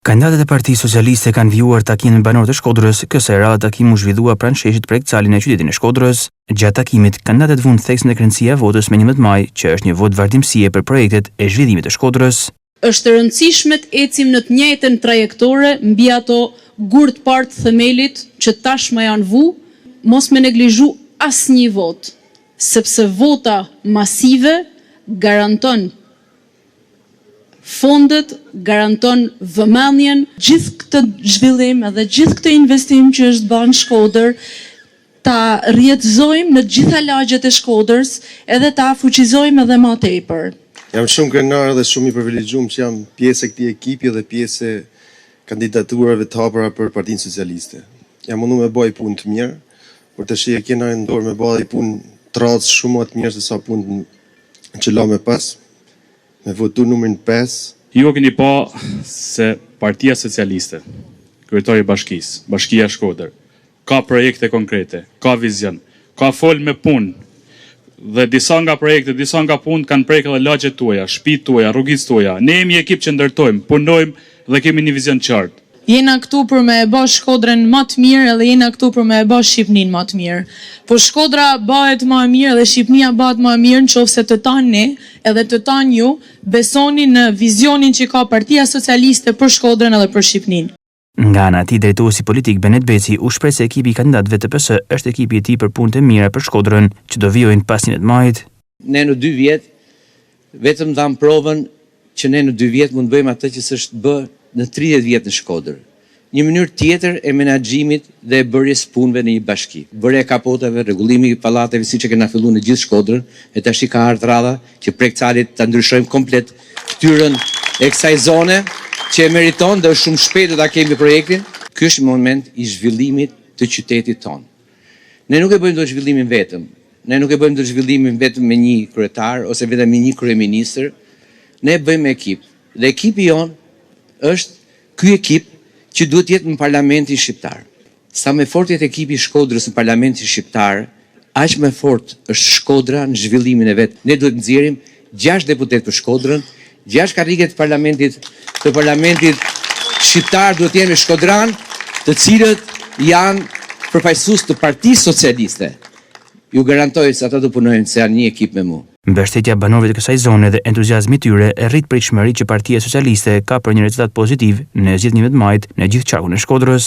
Kandidatët e Partisë Socialiste kanë vijuar takimin me banorët e Shkodrës. Kjo sera takim u zhvillua pranë sheshit Projekt Cali në qytetin e Shkodrës. Gjatë takimit, kandidatët vunë theksin e këndësia e votës me 11 maj, që është një vot vazhdimësie për projektet e zhvillimit të Shkodrës. Është e rëndësishme të ecim në të njëjtën trajektore mbi ato gurt part themelit që tashmë janë vu, mos me neglizhu asnjë vot, sepse vota masive garanton fondet, garanton vëmendjen. Gjithë këtë zhvillim edhe gjithë këtë investim që është bën Shkodër, ta rrjetëzojmë në gjitha lagjet e Shkodrës edhe ta fuqizojmë edhe më tepër. Jam shumë krenar dhe shumë i privilegjuar që jam pjesë e këtij ekipi dhe pjesë e kandidaturave të hapura për Partinë Socialiste. Jam mundu me bëj punë të mirë, por tash e kena në dorë me bëj punë të rrallë shumë më të mirë se sa punë që la me pas. Me votu numrin 5. Ju keni pa se Partia Socialiste, kryetari i bashkisë, Bashkia Shkodër, ka projekte konkrete, ka vizion, ka fol me punë, dhe disa nga projekte, disa nga punë kanë prejkë edhe lagjet tuaja, shtëpitë tuaja, rrugët tuaja. Ne jemi ekip që ndërtojmë, punojmë dhe kemi një vizion qartë. Jena këtu për me e bë Shkodrën më të mirë edhe jena këtu për me e bë Shqipërinë më të mirë. Po Shkodra bëhet më e mirë dhe Shqipëria bëhet më e mirë nëse të tanë ne edhe të tanë ju besoni në vizionin që ka Partia Socialiste për Shkodrën edhe për Shqipërinë. Nga ana e tij, drejtuesi politik Benet Beci u shpreh se ekipi i kandidatëve të PS është ekipi i tij për punët e mira për Shkodrën që do vijojnë pas 11 majit. Ne në 2 vjet vetëm dham provën që ne në 2 vjet mund bëjmë atë që s'është bë në 30 vjet në Shkodër. Një mënyrë tjetër e menaxhimit dhe e bërjes punëve në një bashki. Bërja e kapotave, rregullimi i pallateve siç e kena filluar në gjithë Shkodrën, e tash ka ardhur radha që Projekt Calit ta ndryshojmë komplet fytyrën e kësaj zone që e meriton dhe është shumë shpejt do ta kemi projektin. Ky është moment i zhvillimit të qytetit tonë. Ne nuk e bëjmë dot zhvillimin vetëm. Ne nuk e bëjmë dot zhvillimin vetëm me një kryetar ose vetëm me një kryeministër. Ne bëjmë ekip. Dhe ekipi jon është ky ekip që duhet jetë në Parlamentin Shqiptar. Sa më fort jetë ekipi i Shkodrës në Parlamentin Shqiptar, aq më fort është Shkodra në zhvillimin e vet. Ne duhet nxjerrim 6 deputet për Shkodrën, 6 karrige të Parlamentit Shqiptar duhet jenë me shkodran, të cilët janë përfaqësues të Partisë Socialiste. Ju garantoj se ata do punojnë se janë një ekip me mua. Mbështetja banorëve të kësaj zone dhe entuziazmi i tyre e rrit pritshmëri që Partia Socialiste ka për një rezultat pozitiv në zgjedhjen e 11 majit në gjithë qarkun e Shkodrës.